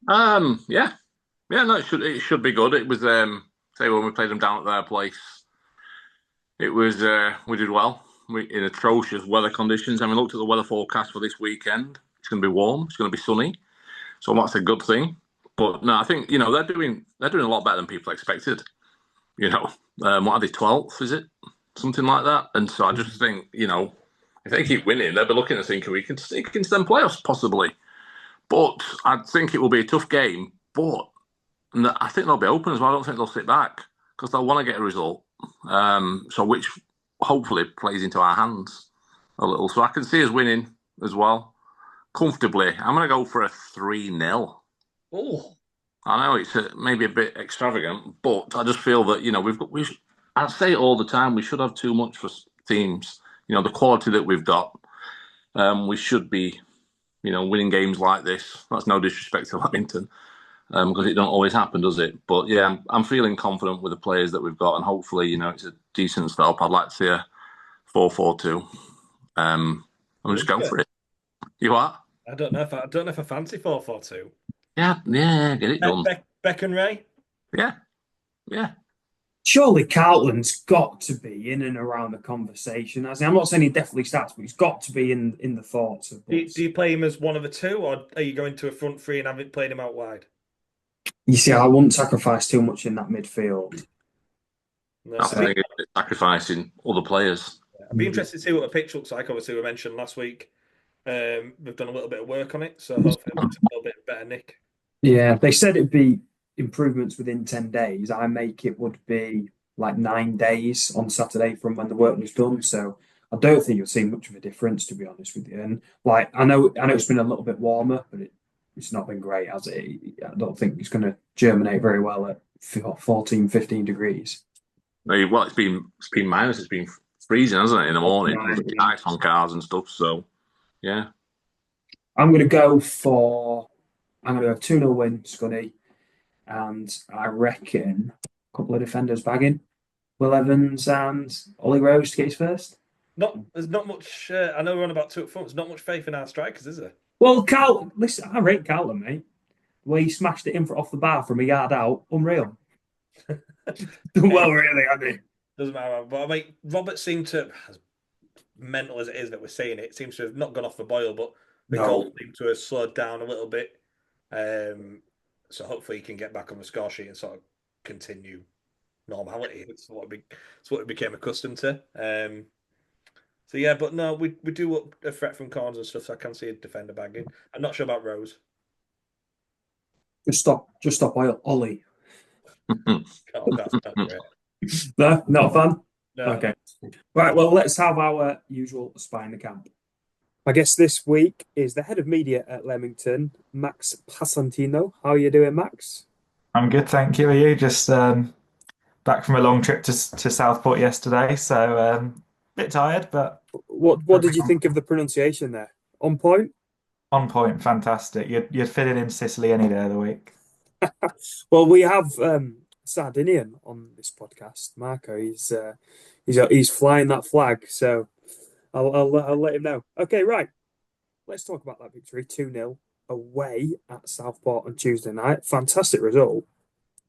Yeah, no, it should be good. It was say when we played them down at their place It was, we did well in atrocious weather conditions. And we looked at the weather forecast for this weekend. It's going to be warm. It's going to be sunny. So that's a good thing. But no, I think, they're doing a lot better than people expected. What are they, 12th, is it? Something like that. And so I just think, if they keep winning, they'll be looking at thinking we can sneak into them playoffs, possibly. But I think it will be a tough game. But I think they'll be open as well. I don't think they'll sit back because they'll want to get a result. So which hopefully plays into our hands a little. So I can see us winning as well, comfortably. I'm going to go for a 3-0. Oh, I know it's maybe a bit extravagant, but I just feel that I say it all the time. We should have too much for teams. The quality that we've got, we should be, winning games like this. That's no disrespect to Leamington, because it don't always happen, does it? But yeah, I'm feeling confident with the players that we've got, and hopefully, it's a decent setup. I'd like to see a 4-4-2. I'm just going for it. You what? I don't know if I fancy 4-4-2. Yeah, get it done. Beck and Ray? Yeah. Surely Carlton's got to be in and around the conversation. I'm not saying he definitely starts, but he's got to be in the thoughts of do you play him as one of the two, or are you going to a front three and having played him out wide? You see, I wouldn't sacrifice too much in that midfield. No. I think it's sacrificing other players. I'd be interested to see what the pitch looks like. Obviously, we mentioned last week we've done a little bit of work on it, so hopefully it looks a little bit better, Nick. Yeah, they said it'd be improvements within 10 days. I make it would be like 9 days on Saturday from when the work was done. So I don't think you'll see much of a difference, to be honest with you. And I know it's been a little bit warmer, but it's not been great, has it? I don't think it's going to germinate very well at 14, 15 degrees. Well, it's been minus. It's been freezing, hasn't it, in the morning? There's ice on cars and stuff. So yeah, I'm going to go 2-0 win, Scunny. And I reckon a couple of defenders bagging. Will Evans and Ollie Rose to get his first. There's not much. I know we're on about 2 up front. There's not much faith in our strikers, is there? Well, Carlton, listen, I rate Carlton, mate. The way he smashed it in off the bar from a yard out, unreal. Done well, really, hasn't he? Doesn't matter. But I mean, Robert seemed to, as mental as it is that we're saying it, seems to have not gone off the boil, but the goal seemed to have slowed down a little bit. So hopefully he can get back on the score sheet and sort of continue normality. It's what we became accustomed to. So yeah, but no, we do want a threat from corners and stuff. So I can see a defender bagging. I'm not sure about Rose. Just stop Ollie. Oh, that's not great. No, not a fan? No. Okay. Right, well, let's have our usual spy in the camp. My guest this week is the head of media at Leamington, Max Passantino. How are you doing, Max? I'm good, thank you. Are you? Just back from a long trip to Southport yesterday, so a bit tired, but... What did you think of the pronunciation there? On point? On point, fantastic. You'd fit it in Sicily any day of the week. Well, we have Sardinian on this podcast, Marco. He's flying that flag, so I'll let him know. Okay, right. Let's talk about that victory, 2-0 away at Southport on Tuesday night. Fantastic result.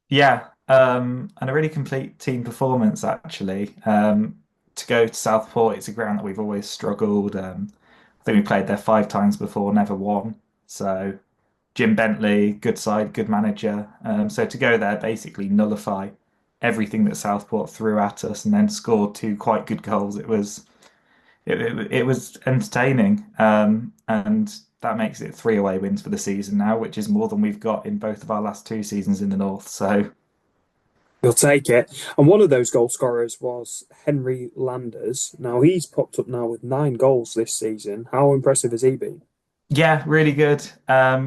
Yeah, and a really complete team performance, actually. To go to Southport, it's a ground that we've always struggled. I think we played there 5 times before, never won. So Jim Bentley, good side, good manager. So to go there, basically nullify everything that Southport threw at us and then scored 2 quite good goals. It was entertaining, and that makes it 3 away wins for the season now, which is more than we've got in both of our last 2 seasons in the North. So we'll take it. And one of those goal scorers was Henry Landers. Now he's popped up now with 9 goals this season. How impressive has he been? Yeah, really good.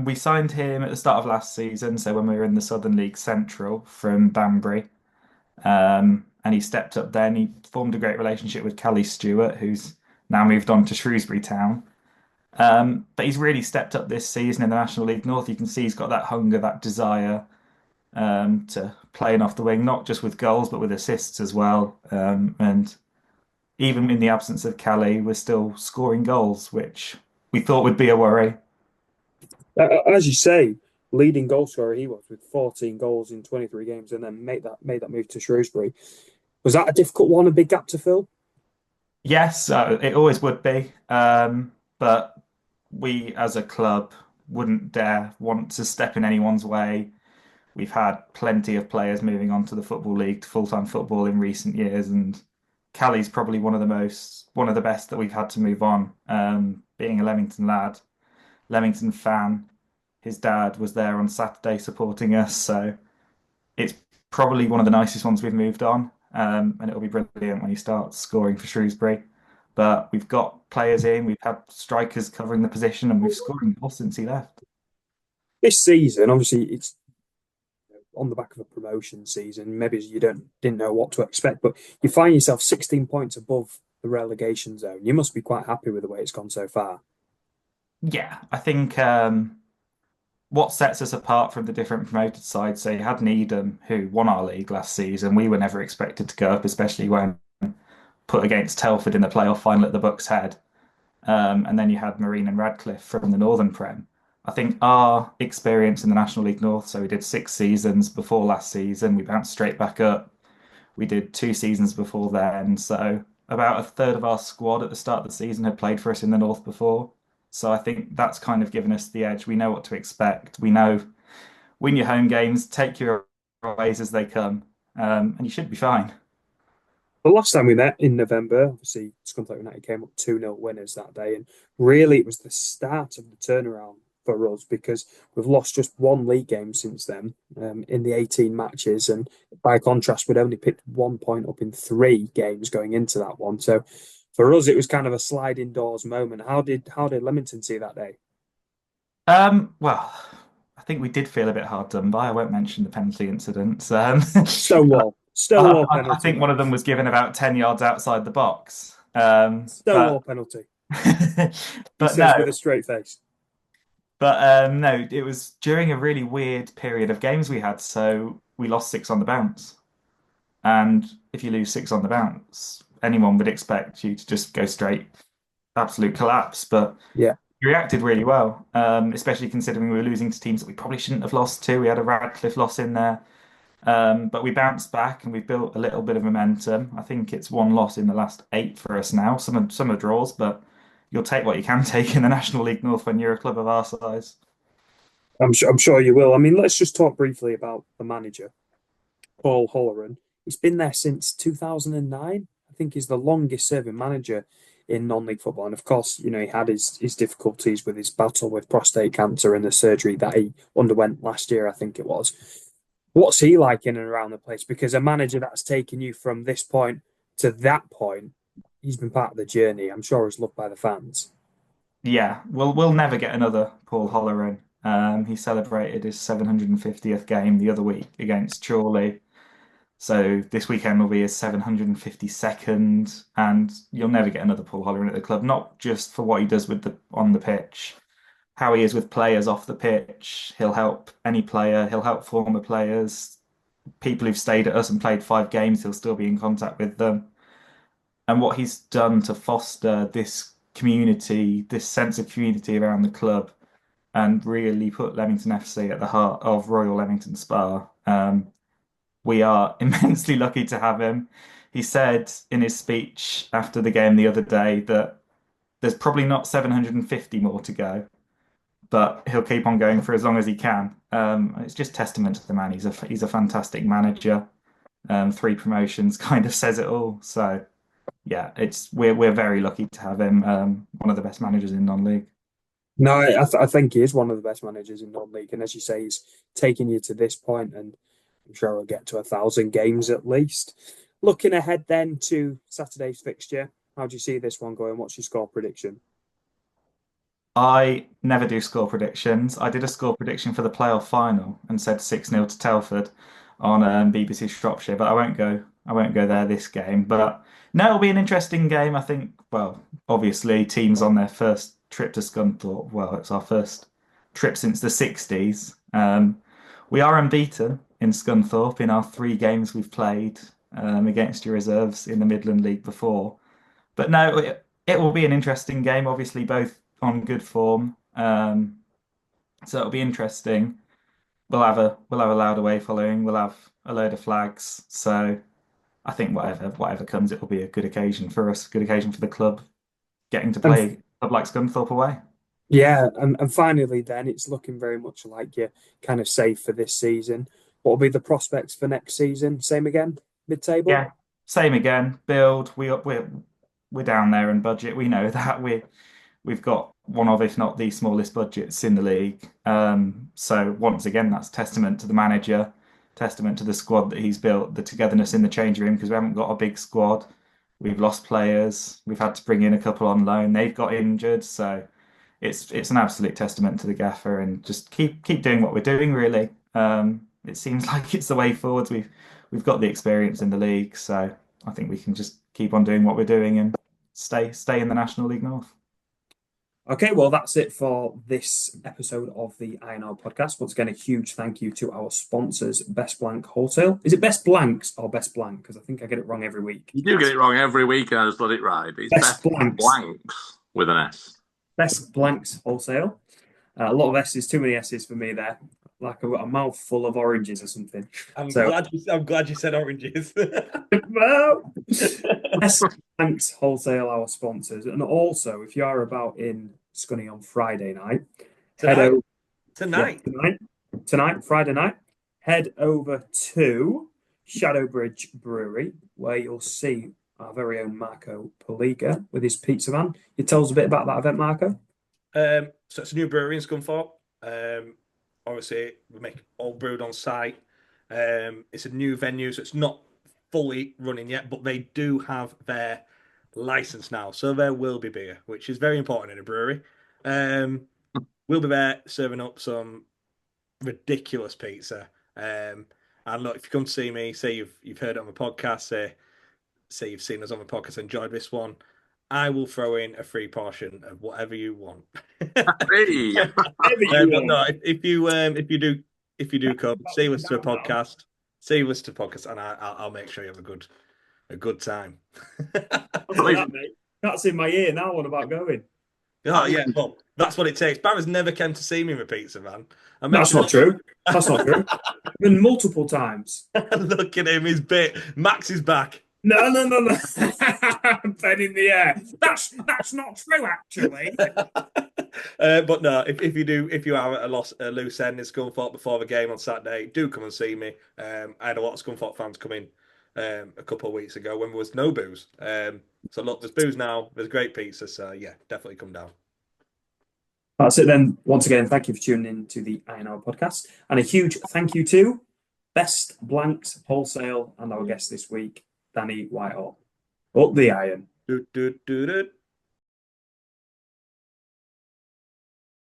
We signed him at the start of last season, so when we were in the Southern League Central from Banbury. And he stepped up then. He formed a great relationship with Callie Stewart, who's now moved on to Shrewsbury Town. But he's really stepped up this season in the National League North. You can see he's got that hunger, that desire to playing off the wing, not just with goals, but with assists as well. And even in the absence of Callie, we're still scoring goals, which we thought would be a worry. As you say, leading goal scorer he was with 14 goals in 23 games and then made that move to Shrewsbury. Was that a difficult one, a big gap to fill? Yes, it always would be. But we as a club wouldn't dare want to step in anyone's way. We've had plenty of players moving on to the Football League, to full-time football in recent years, and Callie's probably one of the best that we've had to move on. Being a Leamington lad, Leamington fan, his dad was there on Saturday supporting us, so it's probably one of the nicest ones we've moved on. And it'll be brilliant when he starts scoring for Shrewsbury. But we've got players in, we've had strikers covering the position, and we've scored goals since he left. This season, obviously, it's on the back of a promotion season. Maybe you didn't know what to expect, but you find yourself 16 points above the relegation zone. You must be quite happy with the way it's gone so far. Yeah, I think what sets us apart from the different promoted sides, so you had Needham, who won our league last season. We were never expected to go up, especially when put against Telford in the playoff final at the Bucks Head. And then you had Marine and Radcliffe from the Northern Prem. I think our experience in the National League North, so we did 6 seasons before last season. We bounced straight back up. We did 2 seasons before then. So about a third of our squad at the start of the season had played for us in the North before. So I think that's kind of given us the edge. We know what to expect. We know win your home games, take your aways as they come, and you should be fine. The last time we met in November, obviously, Scunthorpe United came up 2-0 winners that day. And really, it was the start of the turnaround for us because we've lost just one league game since then in the 18 matches. And by contrast, we'd only picked 1 point up in 3 games going into that one. So for us, it was kind of a sliding doors moment. How did Leamington see that day? Well, I think we did feel a bit hard done by. I won't mention the penalty incidents. Stonewall penalty. I think one of them was given about 10 yards outside the box. Stonewall penalty. But no, with a straight face. But no, it was during a really weird period of games we had. So we lost 6 on the bounce, and if you lose 6 on the bounce, anyone would expect you to just go straight, absolute collapse. But yeah. Reacted really well, especially considering we were losing to teams that we probably shouldn't have lost to. We had a Radcliffe loss in there, but we bounced back and we've built a little bit of momentum. I think it's 1 loss in the last 8 for us now. Some are draws, but you'll take what you can take in the National League North when you're a club of our size. I'm sure you will. I mean, let's just talk briefly about the manager, Paul Holleran. He's been there since 2009. I think he's the longest serving manager in non-league football. And of course, he had his difficulties with his battle with prostate cancer and the surgery that he underwent last year, I think it was. What's he like in and around the place? Because a manager that's taken you from this point to that point, he's been part of the journey. I'm sure he's loved by the fans. Yeah, we'll never get another Paul Holleran. He celebrated his 750th game the other week against Chorley. So this weekend will be his 752nd, and you'll never get another Paul Holleran at the club, not just for what he does on the pitch, how he is with players off the pitch. He'll help any player, he'll help former players, people who've stayed at us and played 5 games, he'll still be in contact with them. And what he's done to foster this community, this sense of community around the club, and really put Leamington FC at the heart of Royal Leamington Spa. We are immensely lucky to have him. He said in his speech after the game the other day that there's probably not 750 more to go, but he'll keep on going for as long as he can. It's just testament to the man. He's a fantastic manager. 3 promotions kind of says it all. So yeah, we're very lucky to have him. One of the best managers in non-league. No, I think he is one of the best managers in non-league, and as you say, he's taken you to this point, and I'm sure he'll get to 1,000 games at least. Looking ahead then to Saturday's fixture, how do you see this one going? What's your score prediction? I never do score predictions. I did a score prediction for the playoff final and said 6-0 to Telford on BBC Shropshire, but I won't go there this game. But no, it'll be an interesting game. I think, well, obviously teams on their first trip to Scunthorpe. Well, it's our first trip since the 60s. We are unbeaten in Scunthorpe in our 3 games we've played against your reserves in the Midland League before. But no, it will be an interesting game. Obviously, both on good form, so it'll be interesting. We'll have a loud away following. We'll have a load of flags. So I think whatever comes, it will be a good occasion for us, good occasion for the club, getting to And play a club like Scunthorpe away. yeah, and finally, then it's looking very much like you're kind of safe for this season. What will be the prospects for next season? Same again, mid-table. Yeah, same again. Build. We're down there in budget. We know that we've got one of, if not the smallest budgets in the league. So once again, that's testament to the manager, testament to the squad that he's built, the togetherness in the change room, because we haven't got a big squad. We've lost players. We've had to bring in a couple on loan. They've got injured. So it's an absolute testament to the gaffer, and just keep doing what we're doing, really. It seems like it's the way forwards. We've got the experience in the league, so I think we can just keep on doing what we're doing and stay in the National League North. Okay, well, that's it for this episode of the INL podcast. Once again, a huge thank you to our sponsors, Best Blank Wholesale. Is it Best Blanks or Best Blank? Because I think I get it wrong every week. You do get it wrong every week, and I just let it ride. It's Best Blanks with an S. Best Blanks Wholesale. A lot of S's, too many S's for me there. Like I've got a mouthful of oranges or something. I'm glad you said oranges. Well, Best Blanks Wholesale, our sponsors. And also, if you are about in Scunny on Friday night, tonight, Friday night, head over to Shadowbridge Brewery, where you'll see our very own Marco Poliga with his pizza van. You tell us a bit about that event, Marco. So it's a new brewery in Scunthorpe. Obviously, we make all brewed on site. It's a new venue, so it's not fully running yet, but they do have their license now, so there will be beer, which is very important in a brewery. We'll be there serving up some ridiculous pizza. And look, if you come to see me, say you've heard it on the podcast, say you've seen us on the podcast, enjoyed this one, I will throw in a free portion of whatever you want. Hey. But no, if you do come, see us to a podcast, and I'll make sure you have a good time. That's in my ear now. What about going? Oh yeah, well, that's what it takes. Barra's never came to see me with pizza, man. That's not true. That's not true. Been multiple times. Look at him, he's bit. Max is back. No. Pen in the air. That's not true, actually. But no, if you are at a loose end in Scunthorpe before the game on Saturday, do come and see me. I had a lot of Scunthorpe fans come in a couple of weeks ago when there was no booze. So look, there's booze now. There's great pizza. So yeah, definitely come down. That's it then. Once again, thank you for tuning in to the INR podcast, and a huge thank you to Best Blanks Wholesale and our guest this week, Danny Whitehall. Up the iron. Do.